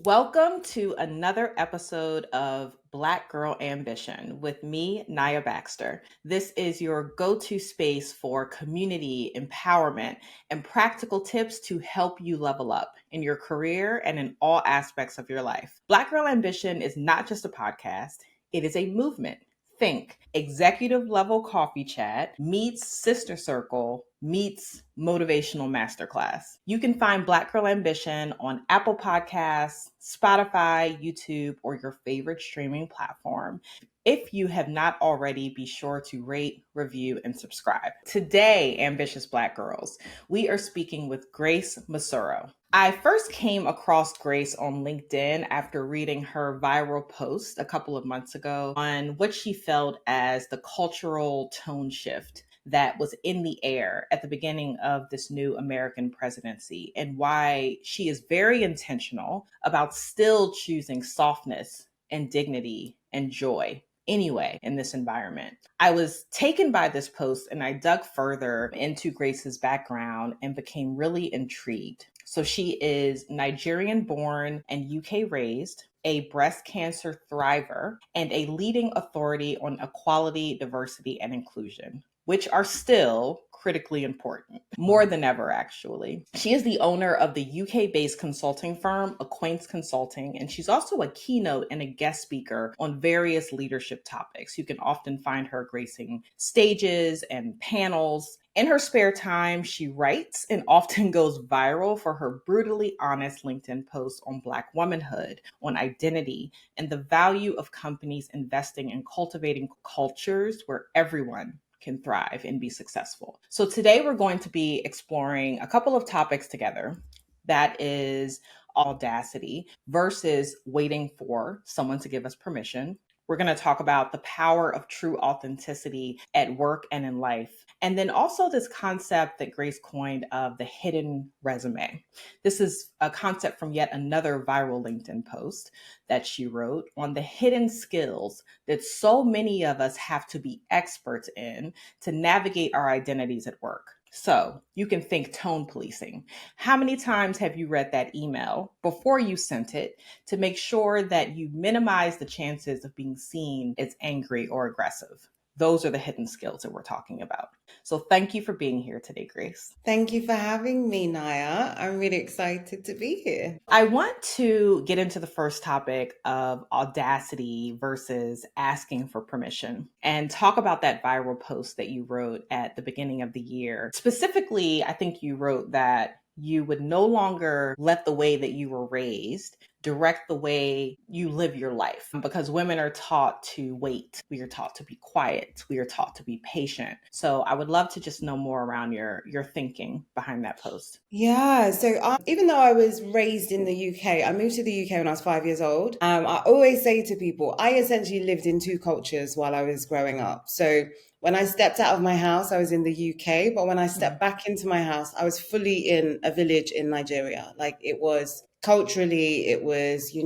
Welcome to another episode of Black Girl Ambition with me, Niya Baxter. This is your go-to space for community empowerment and practical tips to help you level up in your career and in all aspects of your life. Black Girl Ambition is not just a podcast, it is a movement. Think executive level coffee chat meets sister circle meets motivational masterclass. You can find Black Girl Ambition on Apple Podcasts, Spotify, YouTube, or your favorite streaming platform. If you have not already, be sure to rate, review, and subscribe. Today, ambitious Black girls, we are speaking with Grace Mosuro. I first came across Grace on LinkedIn after reading her viral post a couple of months ago on what she felt as the cultural tone shift that was in the air at the beginning of this new American presidency, and why she is very intentional about still choosing softness and dignity and joy anyway in this environment. I was taken by this post and I dug further into Grace's background and became really intrigued. So she is Nigerian born and UK raised, a breast cancer thriver, and a leading authority on equality, diversity, and inclusion, which are still critically important, more than ever, actually. She is the owner of the UK-based consulting firm, Acquaintance Consulting, and she's also a keynote and a guest speaker on various leadership topics. You can often find her gracing stages and panels. In her spare time, she writes and often goes viral for her brutally honest LinkedIn posts on Black womanhood, on identity, and the value of companies investing in cultivating cultures where everyone can thrive and be successful. So today we're going to be exploring a couple of topics together. That is audacity versus waiting for someone to give us permission. We're going to talk about the power of true authenticity at work and in life. And then also this concept that Grace coined of the hidden resume. This is a concept from yet another viral LinkedIn post that she wrote on the hidden skills that so many of us have to be experts in to navigate our identities at work. So you can think tone policing. How many times have you read that email before you sent it to make sure that you minimize the chances of being seen as angry or aggressive? Those are the hidden skills that we're talking about. So thank you for being here today, Grace. Thank you for having me, Niya. I'm really excited to be here. I want to get into the first topic of audacity versus asking for permission and talk about that viral post that you wrote at the beginning of the year. Specifically, I think you wrote that you would no longer let the way that you were raised direct the way you live your life, because women are taught to wait. We are taught to be quiet. We are taught to be patient. So I would love to just know more around your thinking behind that post. Yeah, so even though I was raised in the UK, I moved to the UK when I was 5 years old. I always say to people, I essentially lived in two cultures while I was growing up. So when I stepped out of my house, I was in the UK, but when I stepped back into my house, I was fully in a village in Nigeria. Like it was culturally, it was, you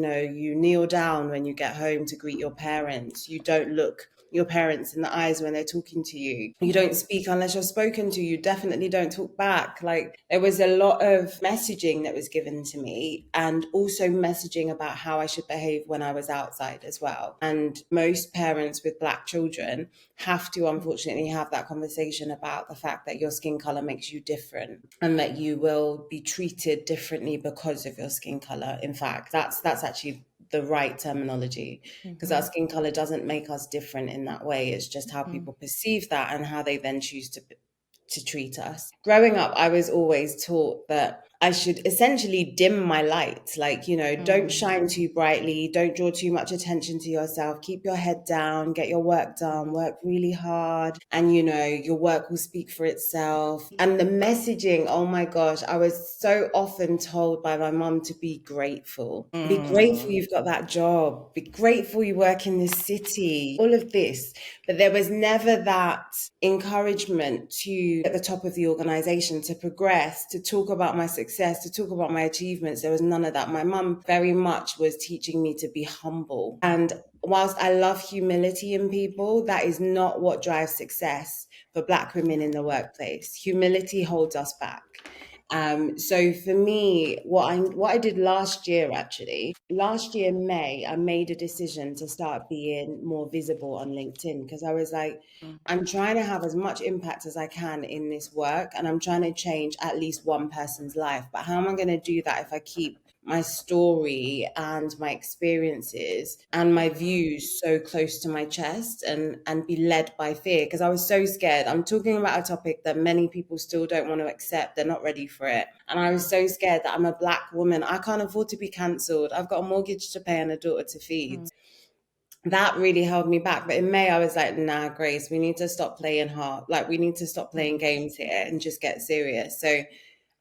kneel down when you get home to greet your parents. You don't look your parents in the eyes when they're talking to you. You don't speak unless you're spoken to. You definitely don't talk back. Like there was a lot of messaging that was given to me, and also messaging about how I should behave when I was outside as well. And most parents with Black children have to unfortunately have that conversation about the fact that your skin color makes you different and that you will be treated differently because of your skin color. In fact, that's actually the right terminology, because our skin color doesn't make us different in that way. It's just how people perceive that and how they then choose to treat us. Growing up, I was always taught that I should essentially dim my light. Like, don't shine too brightly. Don't draw too much attention to yourself. Keep your head down, get your work done, work really hard. And, your work will speak for itself. And the messaging, oh my gosh, I was so often told by my mum to be grateful. Be grateful you've got that job. Be grateful you work in this city. All of this. But there was never that encouragement to at the top of the organization, to progress, to talk about my success, to talk about my achievements. There was none of that. My mum very much was teaching me to be humble. And whilst I love humility in people, that is not what drives success for Black women in the workplace. Humility holds us back. So for me, what I did last year, actually, last year May, I made a decision to start being more visible on LinkedIn, because I was like, I'm trying to have as much impact as I can in this work, and I'm trying to change at least one person's life. But how am I going to do that if I keep my story and my experiences and my views so close to my chest, and be led by fear? Because I was so scared. I'm talking about a topic that many people still don't want to accept. They're not ready for it. And I was so scared that I'm a Black woman. I can't afford to be cancelled. I've got a mortgage to pay and a daughter to feed. That really held me back. But in May, I was like, nah, Grace, we need to stop playing hard. Like, we need to stop playing games here and just get serious. So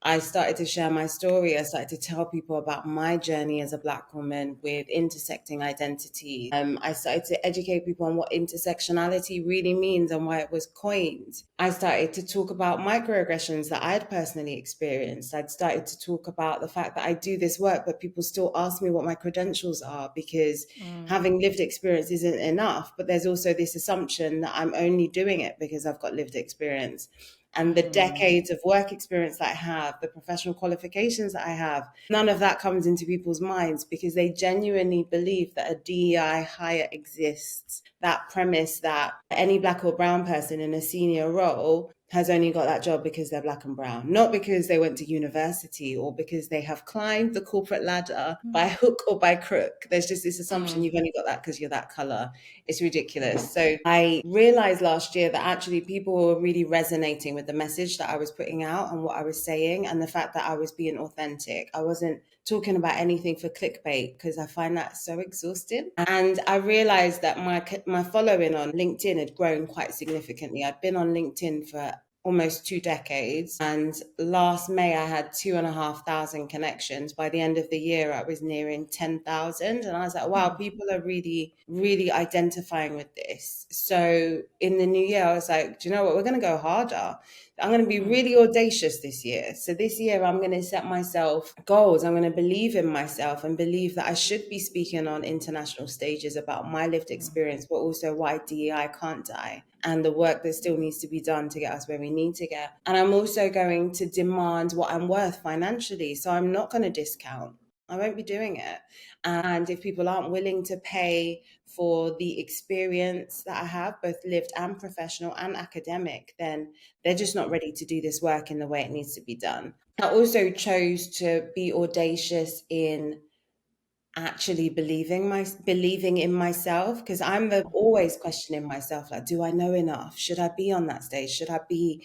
I started to share my story. I started to tell people about my journey as a Black woman with intersecting identities. I started to educate people on what intersectionality really means and why it was coined. I started to talk about microaggressions that I had personally experienced. I'd started to talk about the fact that I do this work, but people still ask me what my credentials are, because having lived experience isn't enough. But there's also this assumption that I'm only doing it because I've got lived experience. And the decades of work experience that I have, the professional qualifications that I have, none of that comes into people's minds, because they genuinely believe that a DEI hire exists. That premise that any Black or brown person in a senior role has only got that job because they're Black and brown, not because they went to university or because they have climbed the corporate ladder by hook or by crook. There's just this assumption you've only got that because you're that color. It's ridiculous. So I realized last year that actually people were really resonating with the message that I was putting out and what I was saying, and the fact that I was being authentic. I wasn't talking about anything for clickbait, because I find that so exhausting. And I realized that my following on LinkedIn had grown quite significantly. I'd been on LinkedIn for almost 2 decades. And last May, I had 2,500 connections. By the end of the year, I was nearing 10,000. And I was like, wow, people are really, really identifying with this. So in the new year, I was like, do you know what? We're going to go harder. I'm going to be really audacious this year. So this year, I'm going to set myself goals. I'm going to believe in myself and believe that I should be speaking on international stages about my lived experience, but also why DEI can't die and the work that still needs to be done to get us where we need to get. And I'm also going to demand what I'm worth financially. So I'm not going to discount. I won't be doing it. And if people aren't willing to pay for the experience that I have, both lived and professional and academic, then they're just not ready to do this work in the way it needs to be done. I also chose to be audacious in actually believing in myself, because I'm always questioning myself, like, do I know enough? Should I be on that stage? Should I be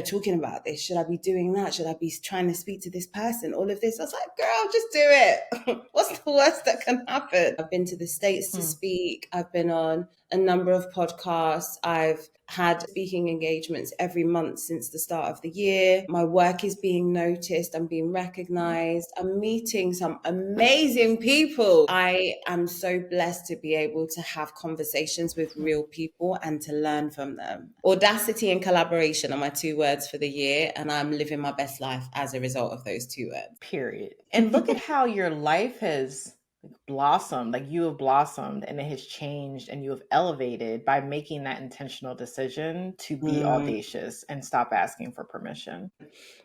talking about this? Should I be doing that? Should I be trying to speak to this person? All of this, I was like, girl, just do it. What's the worst that can happen? I've been to the States to speak. I've been on a number of podcasts. I've had speaking engagements every month since the start of the year. My work is being noticed. I'm being recognized. I'm meeting some amazing people. I am so blessed to be able to have conversations with real people and to learn from them. Audacity and collaboration are my 2 words for the year, and I'm living my best life as a result of those 2 words. Period. And look at how your life has blossomed, like you have blossomed and it has changed and you have elevated by making that intentional decision to be audacious and stop asking for permission.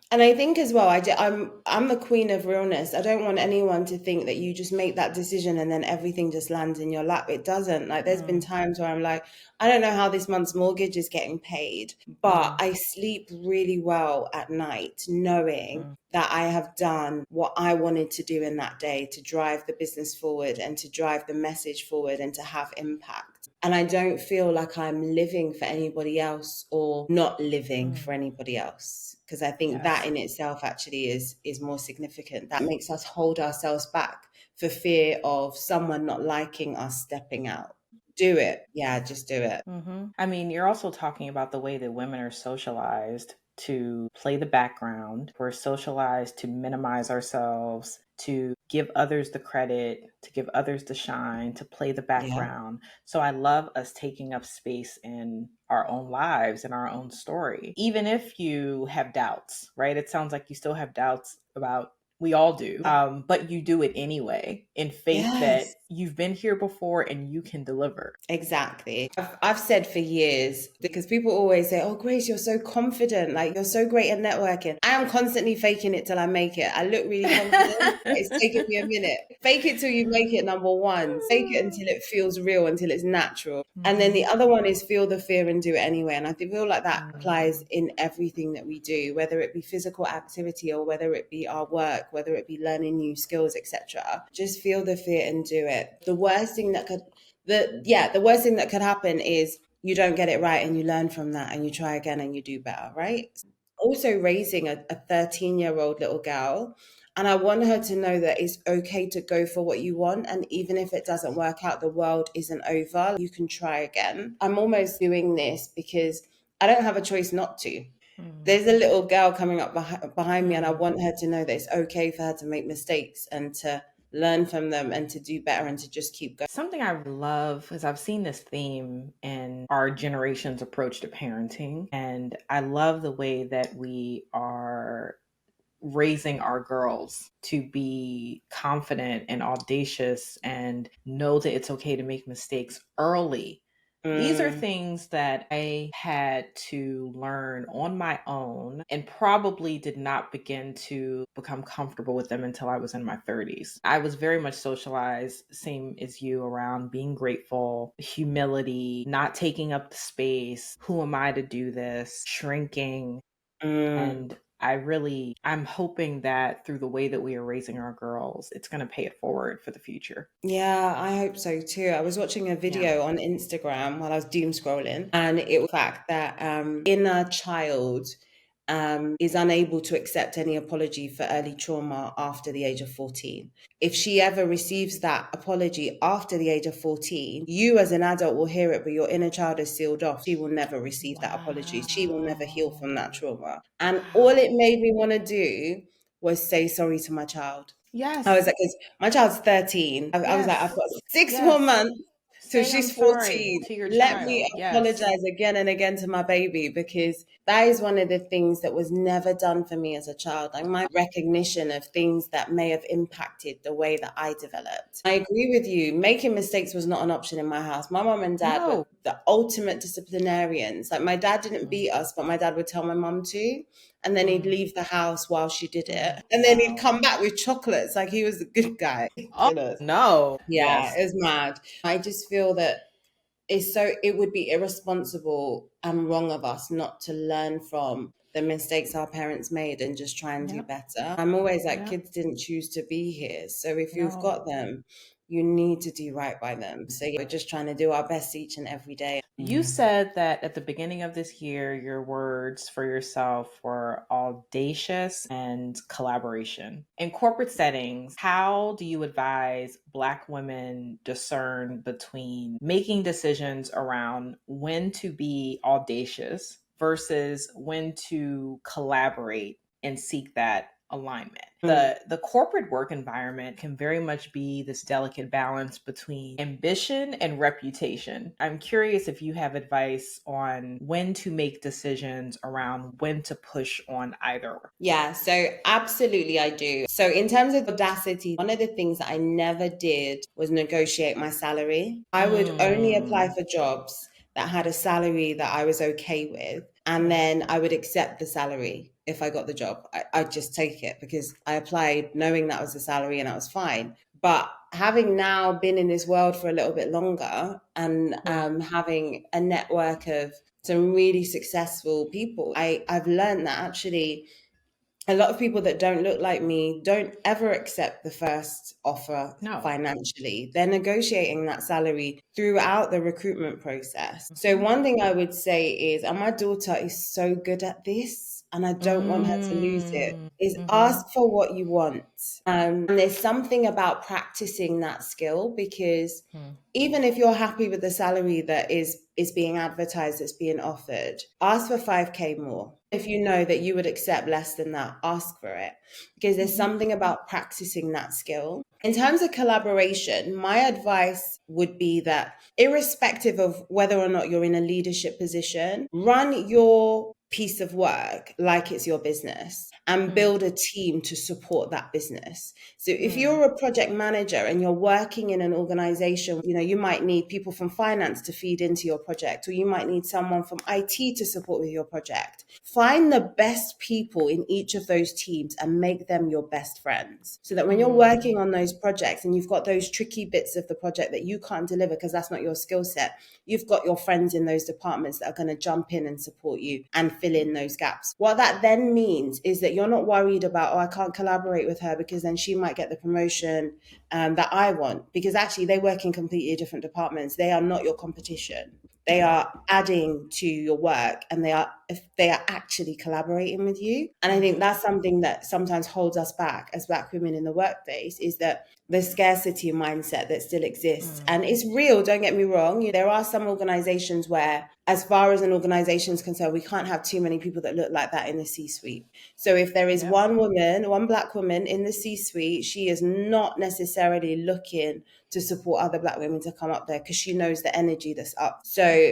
And I think as well, I'm the queen of realness. I don't want anyone to think that you just make that decision and then everything just lands in your lap. It doesn't. Like, there's been times where I'm like, I don't know how this month's mortgage is getting paid, but I sleep really well at night knowing that I have done what I wanted to do in that day to drive the business forward and to drive the message forward and to have impact. And I don't feel like I'm living for anybody else or not living for anybody else. Because I think that in itself actually is more significant. That makes us hold ourselves back for fear of someone not liking us stepping out. Do it. Yeah, just do it. I mean, you're also talking about the way that women are socialized to play the background. We're socialized to minimize ourselves, to give others the credit, to give others the shine, to play the background. So I love us taking up space in our own lives and our own story. Even if you have doubts, right? It sounds like you still have doubts about, we all do, but you do it anyway in faith that you've been here before and you can deliver. Exactly. I've said for years, because people always say, oh, Grace, you're so confident. Like, you're so great at networking. I am constantly faking it till I make it. I look really confident. It's taking me a minute. Fake it till you make it, number one. Fake it until it feels real, until it's natural. And then the other one is feel the fear and do it anyway. And I feel like that applies in everything that we do, whether it be physical activity or whether it be our work, whether it be learning new skills, etc. Just feel the fear and do it. The worst thing that could happen is you don't get it right and you learn from that and you try again and you do better, right? Also raising a 13-year-old little girl, and I want her to know that it's okay to go for what you want. And even if it doesn't work out, the world isn't over. You can try again. I'm almost doing this because I don't have a choice not to. There's a little girl coming up behind me, and I want her to know that it's okay for her to make mistakes and to learn from them and to do better and to just keep going. Something I love is I've seen this theme in our generation's approach to parenting, and I love the way that we are raising our girls to be confident and audacious and know that it's okay to make mistakes early. These are things that I had to learn on my own and probably did not begin to become comfortable with them until I was in my 30s. I was very much socialized, same as you, around being grateful, humility, not taking up the space, who am I to do this, shrinking. And I'm hoping that through the way that we are raising our girls, it's going to pay it forward for the future. Yeah, I hope so too. I was watching a video on Instagram while I was doom scrolling, and it was the fact that inner child is unable to accept any apology for early trauma after the age of 14. If she ever receives that apology after the age of 14, you as an adult will hear it, but your inner child is sealed off. She will never receive that apology. She will never heal from that trauma. And all it made me want to do was say sorry to my child. Yes. I was like, 'cause my child's 13. I was like, I've got 6 more months till Say she's I'm sorry 14. to your Let me child. Yes. apologize again and again to my baby, because that is one of the things that was never done for me as a child. Like, my recognition of things that may have impacted the way that I developed. I agree with you. Making mistakes was not an option in my house. My mom and dad were the ultimate disciplinarians. Like, my dad didn't beat us, but my dad would tell my mom to. And then he'd leave the house while she did it. And then he'd come back with chocolates. Like, he was a good guy. Oh, no. Yeah, Yes. it's mad. I just feel that it would be irresponsible and wrong of us not to learn from the mistakes our parents made and just try and do better. I'm always like, kids didn't choose to be here. So if you've got them, you need to do right by them. So we're just trying to do our best each and every day. You said that at the beginning of this year, your words for yourself were audacious and collaboration. In corporate settings, how do you advise Black women discern between making decisions around when to be audacious versus when to collaborate and seek that alignment? The corporate work environment can very much be this delicate balance between ambition and reputation. I'm curious if you have advice on when to make decisions around when to push on either. Yeah, so absolutely I do. So in terms of Audacity, one of the things that I never did was negotiate my salary. I would only apply for jobs that had a salary that I was okay with. And then I would accept the salary if I got the job. I'd just take it because I applied knowing that was the salary and I was fine. But having now been in this world for a little bit longer and having a network of some really successful people, I've learned that actually a lot of people that don't look like me don't ever accept the first offer financially. They're negotiating that salary throughout the recruitment process. So one thing I would say is, and my daughter is so good at this, and I don't want her to lose it, is ask for what you want. And there's something about practicing that skill, because even if you're happy with the salary that is being advertised, that's being offered, ask for 5K more. If you know that you would accept less than that, ask for it, because there's something about practicing that skill. In terms of collaboration, my advice would be that irrespective of whether or not you're in a leadership position, run your piece of work like it's your business and build a team to support that business. So if you're a project manager and you're working in an organization, you might need people from finance to feed into your project, or you might need someone from IT to support with your project. Find the best people in each of those teams and make them your best friends, so that when you're working on those projects and you've got those tricky bits of the project that you can't deliver because that's not your skill set, you've got your friends in those departments that are going to jump in and support you and fill in those gaps. What that then means is that you're not worried about, I can't collaborate with her because then she might get the promotion that I want, because actually they work in completely different departments. They are not your competition. They are adding to your work, and they are actually collaborating with you. And I think that's something that sometimes holds us back as Black women in the workplace, is that the scarcity mindset that still exists. And it's real, don't get me wrong. There are some organizations where, as far as an organization is concerned, we can't have too many people that look like that in the C-suite. So if there is one Black woman in the C-suite, she is not necessarily looking to support other Black women to come up there because she knows the energy that's up. So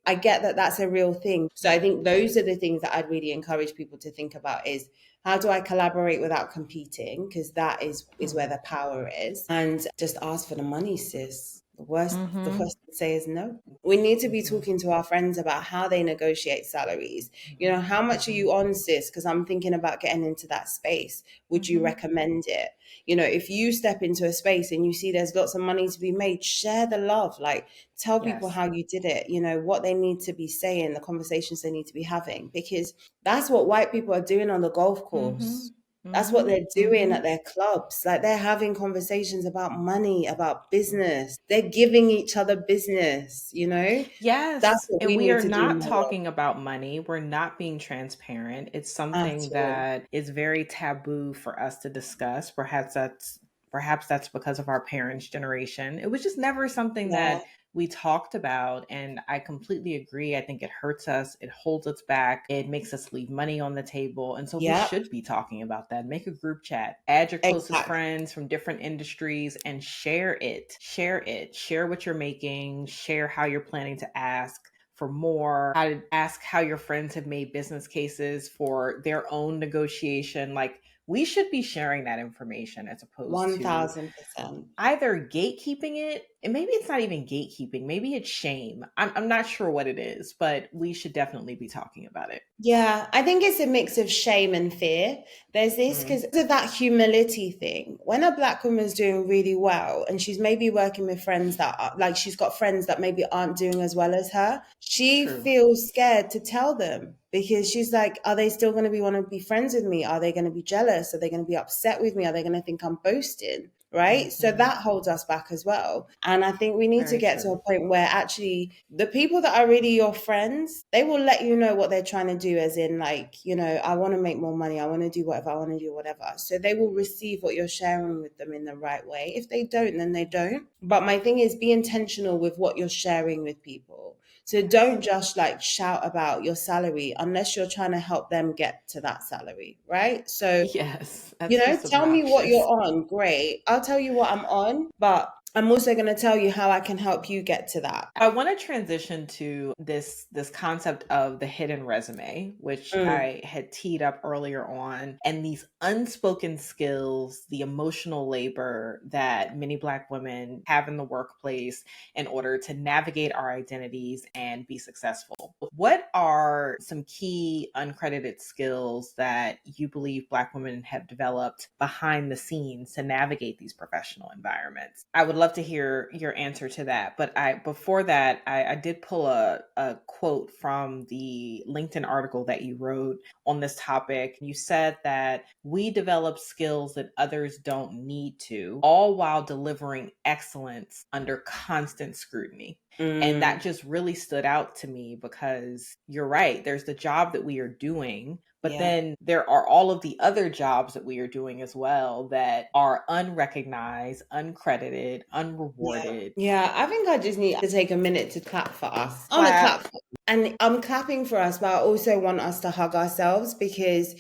I get that that's a real thing. So I think those are the things that I'd really encourage people to think about, is how do I collaborate without competing? Because that is where the power is. And just ask for the money, sis. The worst to say is no. We need to be talking to our friends about how they negotiate salaries. How much are you on, sis? Because I'm thinking about getting into that space. Would you recommend it? If you step into a space and you see there's lots of money to be made, share the love. Like, tell people how you did it, what they need to be saying, the conversations they need to be having, because that's what white people are doing on the golf course. That's what they're doing at their clubs. Like, they're having conversations about money, about business. They're giving each other business, Yes. That's what And we we need are to do not more of. talking about money. We're not being transparent. It's At something all. that is very taboo for us to discuss. Perhaps that's because of our parents' generation. It was just never something Yeah. that we talked about. And I completely agree. I think it hurts us. It holds us back. It makes us leave money on the table. And so we Yeah. should be talking about that. Make a group chat, add your closest Exactly. friends from different industries, and share it. Share it. Share what you're making. Share how you're planning to ask for more, how to ask how your friends have made business cases for their own negotiation. Like, we should be sharing that information as opposed to 1000%. either gatekeeping it, and maybe it's not even gatekeeping, maybe it's shame. I'm not sure what it is, but we should definitely be talking about it. Yeah, I think it's a mix of shame and fear. There's this, because of that humility thing. When a Black woman's doing really well and she's maybe working with friends that are, like, she's got friends that maybe aren't doing as well as her, she True. feels scared to tell them, because she's like, are they still going to want to be friends with me? Are they going to be jealous? Are they going to be upset with me? Are they going to think I'm boasting? Right? So that holds us back as well. And I think we need to Very get to a true. point where actually the people that are really your friends, they will let you know what they're trying to do, as in, like, I want to make more money. I want to do whatever. I want to do whatever. So they will receive what you're sharing with them in the right way. If they don't, then they don't. But my thing is, be intentional with what you're sharing with people. So don't just like shout about your salary unless you're trying to help them get to that salary, right? So, Yes, that's just tell me what you're obnoxious. on. Great. I'll tell you what I'm on, but I'm also going to tell you how I can help you get to that. I want to transition to this concept of the hidden resume, which I had teed up earlier on, and these unspoken skills, the emotional labor that many Black women have in the workplace in order to navigate our identities and be successful. What are some key uncredited skills that you believe Black women have developed behind the scenes to navigate these professional environments? I would love to hear your answer to that. But before that, I did pull a quote from the LinkedIn article that you wrote on this topic. You said that we develop skills that others don't need to, all while delivering excellence under constant scrutiny. And that just really stood out to me, because you're right. There's the job that we are doing, but Yeah. then there are all of the other jobs that we are doing as well that are unrecognized, uncredited, unrewarded. Yeah, I think I just need to take a minute to clap for us. I want to Clap. clap. And I'm clapping for us, but I also want us to hug ourselves, because,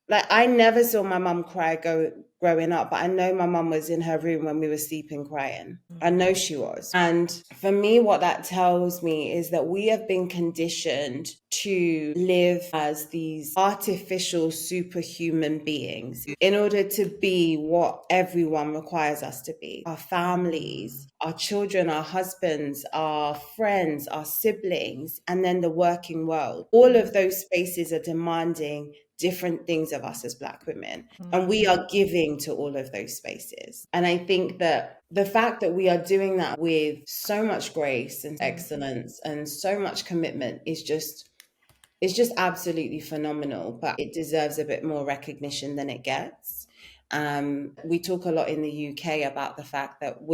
like, I never saw my mum cry growing up, but I know my mum was in her room when we were sleeping crying. I know she was. And for me, what that tells me is that we have been conditioned to live as these artificial superhuman beings in order to be what everyone requires us to be. Our families, our children, our husbands, our friends, our siblings, and then the working world. All of those spaces are demanding different things of us as Black women. And we are giving to all of those spaces. And I think that the fact that we are doing that with so much grace and excellence and so much commitment is just, it's just absolutely phenomenal, but it deserves a bit more recognition than it gets. We talk a lot in the UK about the fact that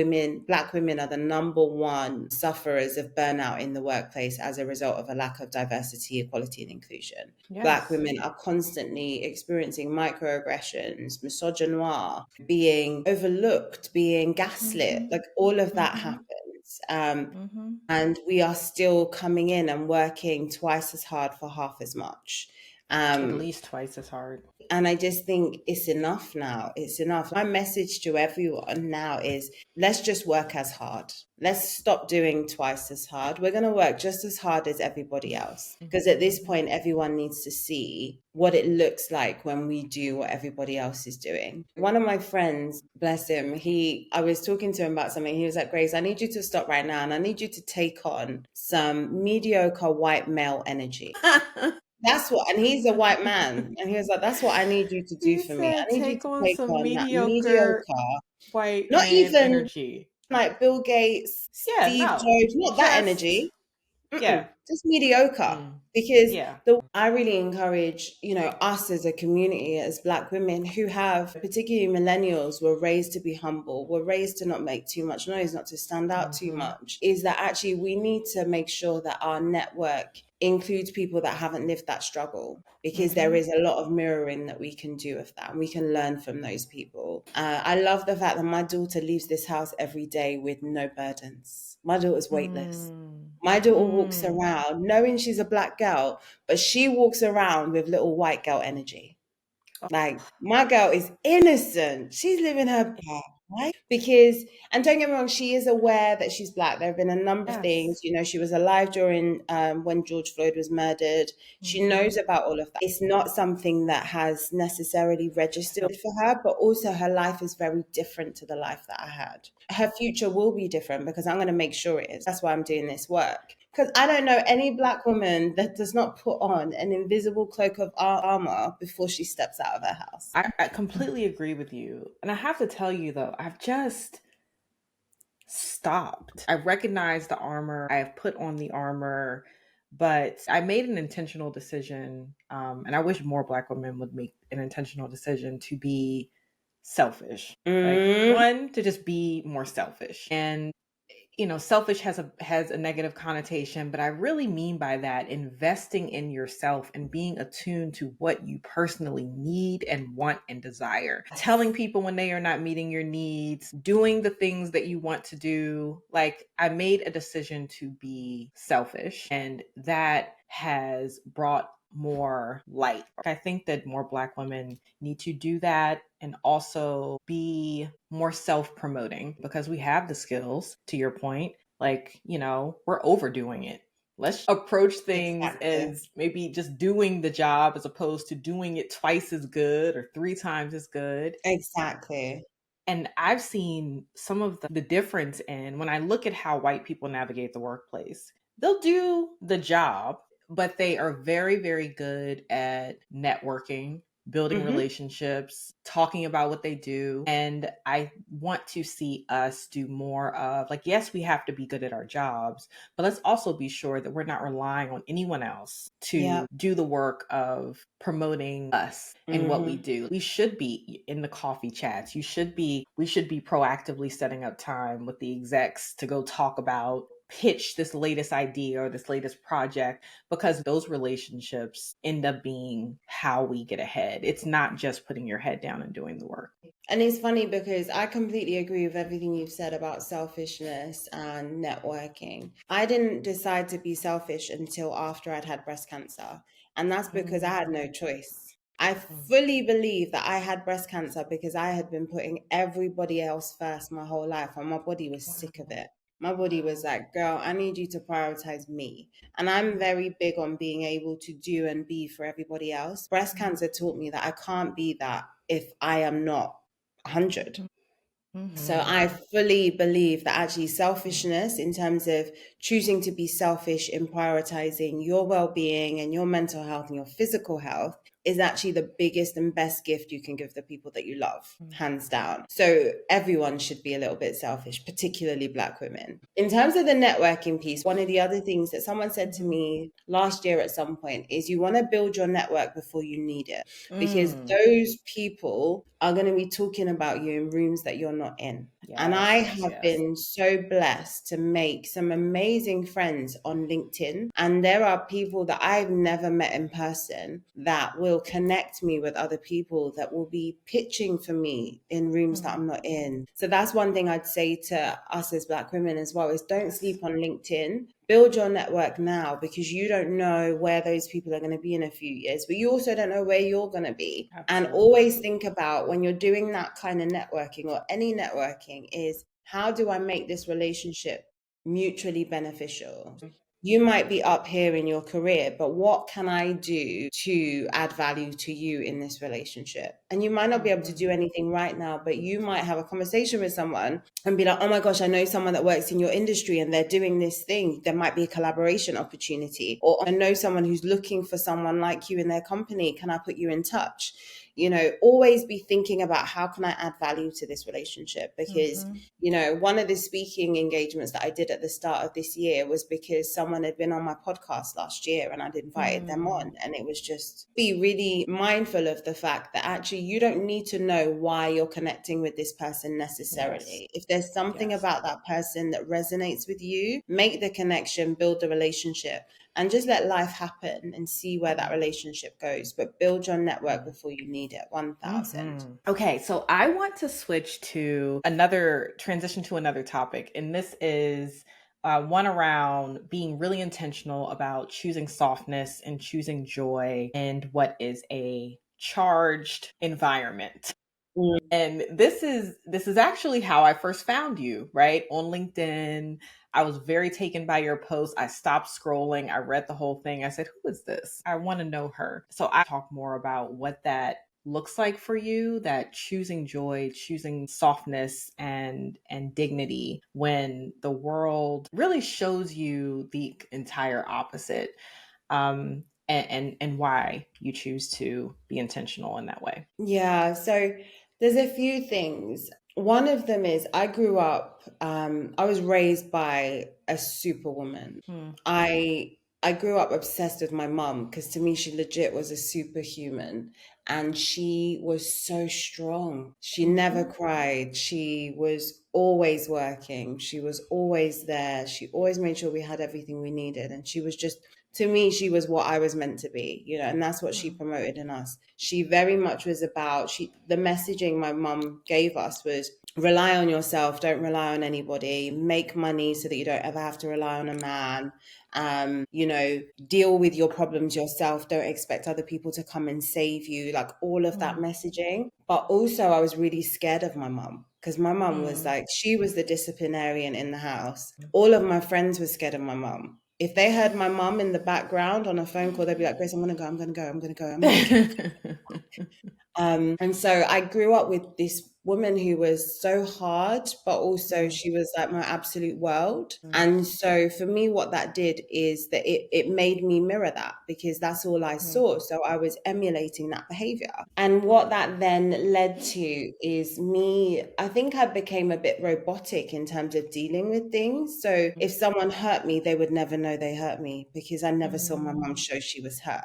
Black women are the number one sufferers of burnout in the workplace as a result of a lack of diversity, equality, and inclusion. Yes. Black women are constantly experiencing microaggressions, misogynoir, being overlooked, being gaslit, like all of that happens. And we are still coming in and working twice as hard for half as much. At least twice as hard. And I just think it's enough now. It's enough. My message to everyone now is let's just work as hard. Let's stop doing twice as hard. We're going to work just as hard as everybody else. Because at this point, everyone needs to see what it looks like when we do what everybody else is doing. One of my friends, bless him, I was talking to him about something. He was like, Grace, I need you to stop right now. And I need you to take on some mediocre white male energy. That's what, and he's a white man, and he was like, "That's what I need you to do for me. I need you Take to on take some on that mediocre mediocre, white not man even energy." like Bill Gates, Yeah, Steve no. Jobs, not that Just energy. yeah. Just mediocre. Because Yeah. I really encourage, us as a community, as Black women who have, particularly millennials, were raised to be humble, were raised to not make too much noise, not to stand out too much, is that actually we need to make sure that our network includes people that haven't lived that struggle, because there is a lot of mirroring that we can do of that, and we can learn from those people. I love the fact that my daughter leaves this house every day with no burdens. My daughter's weightless. My daughter walks around knowing she's a Black girl, but she walks around with little white girl energy. Like, my girl is innocent. She's living her best life. Because, and don't get me wrong, she is aware that she's Black. There have been a number of things. She was alive during when George Floyd was murdered. She knows about all of that. It's not something that has necessarily registered for her, but also her life is very different to the life that I had. Her future will be different because I'm going to make sure it is. That's why I'm doing this work. Because I don't know any Black woman that does not put on an invisible cloak of armor before she steps out of her house. I completely agree with you. And I have to tell you, though, I've just stopped. I recognize the armor. I have put on the armor, but I made an intentional decision. And I wish more Black women would make an intentional decision to be selfish. Like, one, to just be more selfish. And selfish has a negative connotation, but I really mean by that investing in yourself and being attuned to what you personally need and want and desire. Telling people when they are not meeting your needs, doing the things that you want to do. Like, I made a decision to be selfish, and that has brought more light. I think that more Black women need to do that and also be more self-promoting, because we have the skills, to your point. Like, we're overdoing it. Let's approach things as maybe just doing the job as opposed to doing it twice as good or 3 times as good. Exactly. And I've seen some of the difference in when I look at how white people navigate the workplace. They'll do the job, but they are very, very good at networking, building relationships, talking about what they do. And I want to see us do more of, like, yes, we have to be good at our jobs, but let's also be sure that we're not relying on anyone else to do the work of promoting us and what we do. We should be in the coffee chats. We should be proactively setting up time with the execs to go talk about, pitch this latest idea or this latest project, because those relationships end up being how we get ahead. It's not just putting your head down and doing the work. And it's funny because I completely agree with everything you've said about selfishness and networking. I didn't decide to be selfish until after I'd had breast cancer. And that's because I had no choice. I fully believe that I had breast cancer because I had been putting everybody else first my whole life, and my body was sick of it. My body was like, girl, I need you to prioritize me. And I'm very big on being able to do and be for everybody else. Breast cancer taught me that I can't be that if I am not 100. So I fully believe that actually selfishness, in terms of choosing to be selfish in prioritizing your well-being and your mental health and your physical health, is actually the biggest and best gift you can give the people that you love, hands down. So everyone should be a little bit selfish, particularly Black women. In terms of the networking piece, one of the other things that someone said to me last year at some point is you want to build your network before you need it, because those people are going to be talking about you in rooms that you're not in. And I have been so blessed to make some amazing friends on LinkedIn. And there are people that I've never met in person that will connect me with other people that will be pitching for me in rooms that I'm not in. So that's one thing I'd say to us as Black women as well, is don't sleep on LinkedIn. Build your network now, because you don't know where those people are going to be in a few years, but you also don't know where you're going to be. Absolutely. And always think about, when you're doing that kind of networking or any networking, is how do I make this relationship mutually beneficial? You might be up here in your career, but what can I do to add value to you in this relationship? And you might not be able to do anything right now, but you might have a conversation with someone and be like, oh my gosh, I know someone that works in your industry and they're doing this thing. There might be a collaboration opportunity. Or I know someone who's looking for someone like you in their company. Can I put you in touch? You know, always be thinking about how can I add value to this relationship? Because, you know, one of the speaking engagements that I did at the start of this year was because someone had been on my podcast last year and I'd invited them on. And it was just be really mindful of the fact that actually you don't need to know why you're connecting with this person necessarily. If there's something about that person that resonates with you, make the connection, build the relationship, and just let life happen and see where that relationship goes. But build your network before you need it. 1000. Okay, so I want to switch to transition to another topic. And this is one around being really intentional about choosing softness and choosing joy in what is a charged environment. And this is actually how I first found you, right? On LinkedIn. I was very taken by your post. I stopped scrolling. I read the whole thing. I said, who is this? I want to know her. So I talk more about what that looks like for you, that choosing joy, choosing softness and dignity when the world really shows you the entire opposite. And why you choose to be intentional in that way. Yeah, so there's a few things. One of them is I grew up, I was raised by a superwoman. I grew up obsessed with my mum because to me, she legit was a superhuman, and she was so strong. She never cried. She was always working. She was always there. She always made sure we had everything we needed. And she was just, to me, she was what I was meant to be, you know, and that's what she promoted in us. She very much was about, the messaging my mum gave us was rely on yourself, don't rely on anybody, make money so that you don't ever have to rely on a man. You know, deal with your problems yourself. Don't expect other people to come and save you, like all of that messaging. But also I was really scared of my mum because my mum was like, she was the disciplinarian in the house. All of my friends were scared of my mum. If they heard my mum in the background on a phone call, they'd be like, Grace, I'm going to go. And so I grew up with this woman who was so hard, but also she was like my absolute world. And so for me, what that did is that it made me mirror that because that's all I saw. So I was emulating that behavior. And what that then led to is me, I think I became a bit robotic in terms of dealing with things. So if someone hurt me, they would never know they hurt me because I never saw my mum show she was hurt.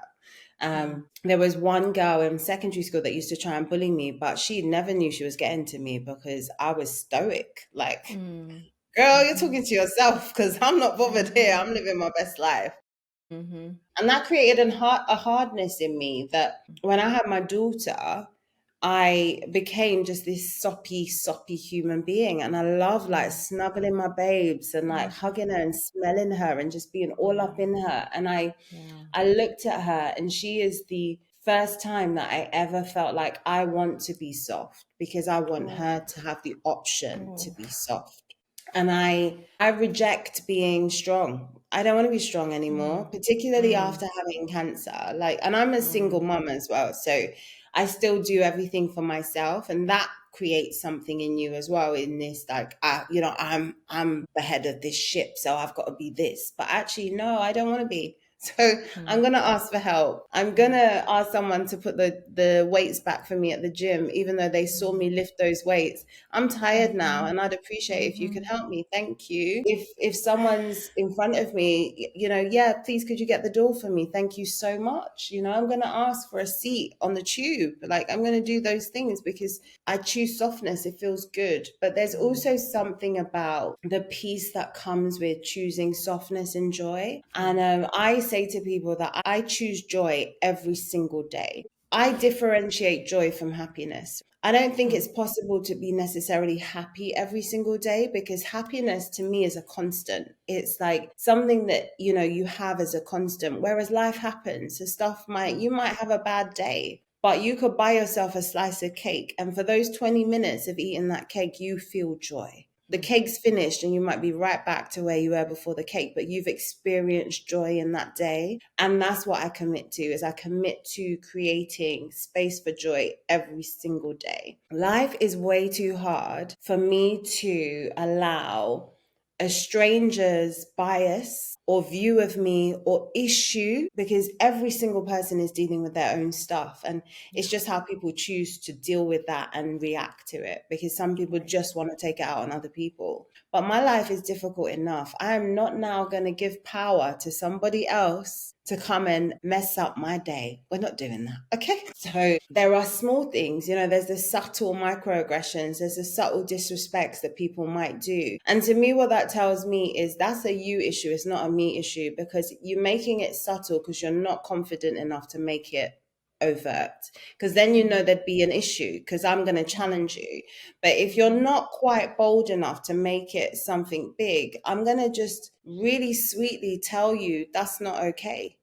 There was one girl in secondary school that used to try and bully me, but she never knew she was getting to me because I was stoic. Like, girl, you're talking to yourself because I'm not bothered here. I'm living my best life. And that created a hardness in me that when I had my daughter, I became just this soppy human being. And I love like snuggling my babes and like hugging her and smelling her and just being all up in her. And I looked at her and she is the first time that I ever felt like I want to be soft because I want Oh, her to have the option to oh, be soft. And I reject being strong. I don't want to be strong anymore, mm, particularly mm, after having cancer. Like, and I'm a single mm, mom as well, so I still do everything for myself, and that creates something in you as well. In this, like, I'm the head of this ship, so I've got to be this. But actually, no, I don't want to be. So I'm mm, gonna ask for help. I'm mm, gonna ask someone to put the weights back for me at the gym, even though they saw me mm, lift those weights. I'm tired now, mhm, and I'd appreciate if you could mhm, help me. Thank you. If someone's in front of me, yeah, please could you get the door for me? Thank you so much. I'm gonna ask for a seat on the tube. Like, I'm gonna do those things because I choose softness. It feels good. But there's mm, also something about the peace that comes with choosing softness and joy. And mm, I say to people that I choose joy every single day. I differentiate joy from happiness. I don't think mm, it's possible to be necessarily happy every single day because happiness to me is a constant. It's like something that, you have as a constant, whereas life happens. So you mm, might have a bad day, but you could buy yourself a slice of cake. And for those 20 minutes of eating that cake, you feel joy. The mm, cake's finished and you might be right back to where you were before the cake, but you've experienced joy in that day. And that's what I commit to, is I commit to creating space for joy every single day. Life is way too hard for me to allow a stranger's bias or view of me or issue, because every single person is dealing with their own stuff, and it's yeah, just how people choose to deal with that and react to it, because some people right. just want to take it out on other people. But my life is difficult enough. I am not now going to give power to somebody else to come and mess up my day. We're not doing that. Okay. So there are small things, there's the subtle microaggressions, there's the subtle disrespects that people might do. And to me, what that tells me is that's a you issue. It's not a me issue, because you're making it subtle because you're not confident enough to make it overt, because then Mm, there'd be an issue because I'm going to mm, challenge you. But if you're mm, not quite bold enough to make it something big, I'm going to just really sweetly tell you that's not okay.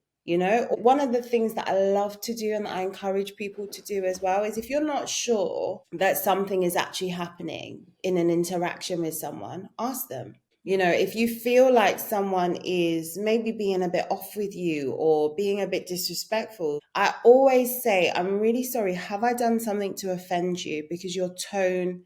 One of the things that I love to do and that I encourage people to do as well is, if you're not sure that something is actually happening in an interaction with someone, ask them. If you feel like someone is maybe being a bit off with you or being a bit disrespectful, I always say, I'm really sorry. Have I done something to offend you? Because your tone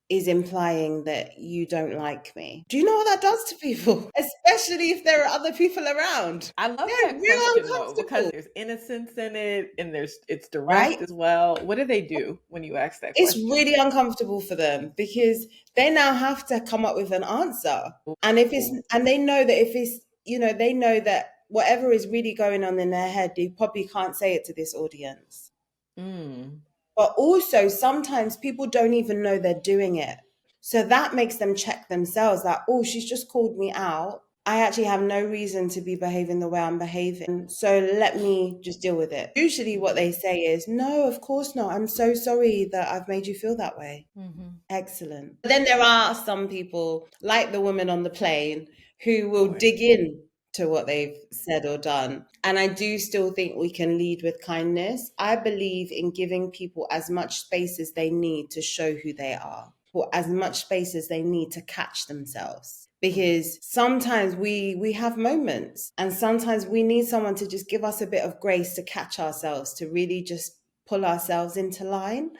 is implying that you don't like me. Do you know what that does to people? Especially if there are other people around. I love They're that real question though, because uncomfortable, there's innocence in it and it's direct right? as well. What do they do when you ask that It's question? really uncomfortable for them because they now have to come up with an answer. And if it's Ooh, and they know that if it's they know that whatever is really going on in their head, they probably can't say it to this audience. mm, But also sometimes people don't even know they're doing it. So that makes them check themselves, like, oh, she's just called me out. I actually have no reason to be behaving the way I'm behaving. So let me just deal with it. Usually what mhm, they say is, no, of course not. I'm so sorry that I've made you feel that way. mhm. Excellent. But then there are some people, like the woman on the plane, who will Boy. dig in to what they've said or done. And I do still think we can lead with kindness. I believe in giving people as much space as they need to show who they are, or as much space as they need to catch themselves. Mm, Because sometimes we have moments, and sometimes we need someone to just give us a bit of grace to catch ourselves, to really just pull ourselves into line.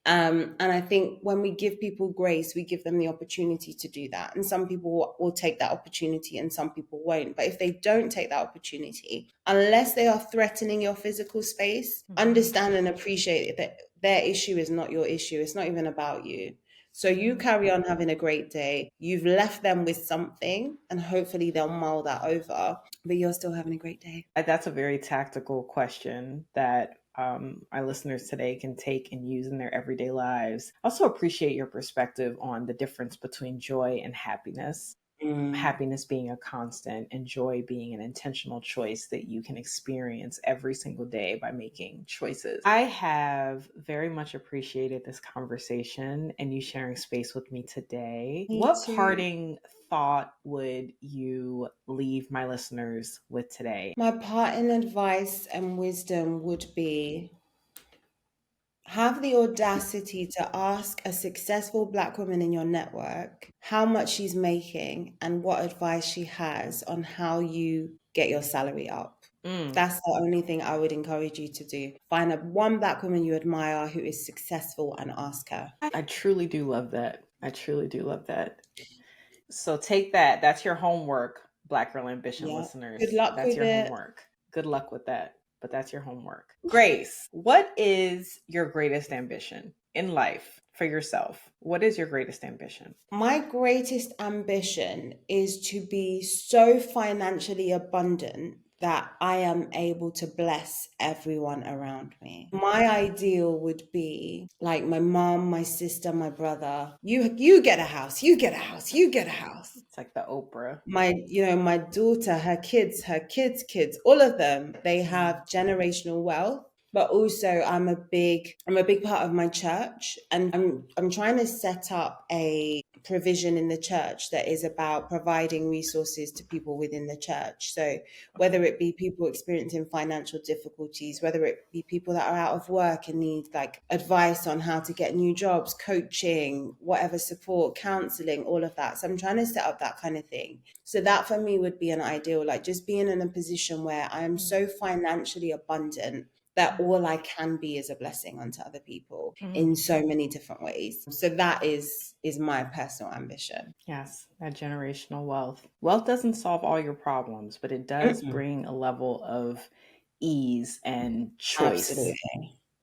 And I think when we give people grace, we give them the opportunity to do that. And some people will take that opportunity and some people won't. But if they don't take that opportunity, unless they are threatening your physical space, mhm, understand and appreciate that their issue is not your issue. It's not even about you. So you mhm. carry on having a great day. You've left them with something, and hopefully they'll mull that over, but you're still having a great day. That's a very tactical question that our listeners today can take and use in their everyday lives. I also appreciate your perspective on the difference between joy and happiness. happiness being a constant and joy being an intentional choice that you can experience every single day by making choices. I have very much appreciated this conversation and you sharing space with me today. What parting thought would you leave my listeners with today? My parting advice and wisdom would be, have the audacity to ask a successful Black woman in your network how much she's making and what advice she has on how you get your salary up. That's the only thing I would encourage you to do. Find one Black woman you admire who is successful and ask her. I truly do love that. I truly do love that. So take that. That's your homework, Black Girl Ambition listeners. Good luck That's with your it. homework. Good luck with that. But that's your homework. Grace, what is your greatest ambition in life for yourself? What is your greatest ambition? My greatest ambition is to be so financially abundant that I am able to bless everyone around me. My ideal would be like my mom, my sister, my brother. You get a house, you get a house, you get a house. It's like the Oprah. My daughter, her kids, all of them, they have generational wealth. But also I'm a big part of my church, and I'm trying to set up a provision in the church that is about providing resources to people within the church. So whether it be people experiencing financial difficulties, whether it be people that are out of work and need like advice on how to get new jobs, coaching, whatever support, counseling, all of that. So I'm trying to set up that kind of thing. So that for me would be an ideal, like just being in a position where I am so financially abundant that all I can be is a blessing unto other people in so many different ways. So that is my personal ambition. Yes, that generational wealth. Wealth doesn't solve all your problems, but it does bring a level of ease and choice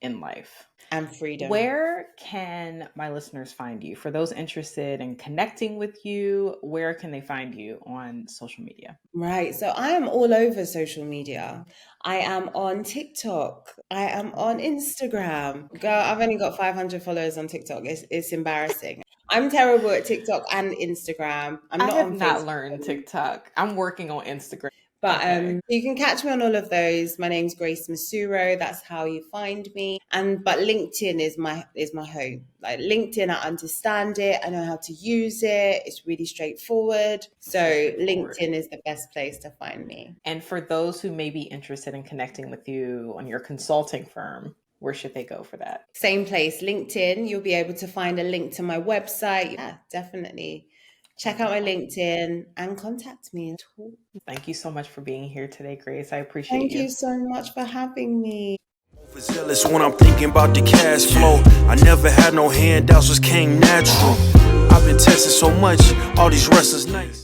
in life. And freedom. Where can my listeners find you? For those interested in connecting with you, where can they find you on social media? Right. So I am all over social media. I am on TikTok. I am on Instagram. Girl, I've only got 500 followers on TikTok. It's embarrassing. I'm terrible at TikTok and Instagram. I have not learned TikTok. I'm working on Instagram. But you can catch me on all of those. My name's Grace Mosuro. That's how you find me. But LinkedIn is my home. Like LinkedIn, I understand it. I know how to use it. It's really straightforward. So LinkedIn is the best place to find me. And for those who may be interested in connecting with you on your consulting firm, where should they go for that? Same place, LinkedIn. You'll be able to find a link to my website. Yeah, definitely. Check out my LinkedIn and contact me. Thank you so much for being here today, Grace. I appreciate you. Thank you so much for having me. Overzealous when I'm thinking about the cash flow. I never had no handouts, just came natural. I've been tested so much, all these wrestlers nice.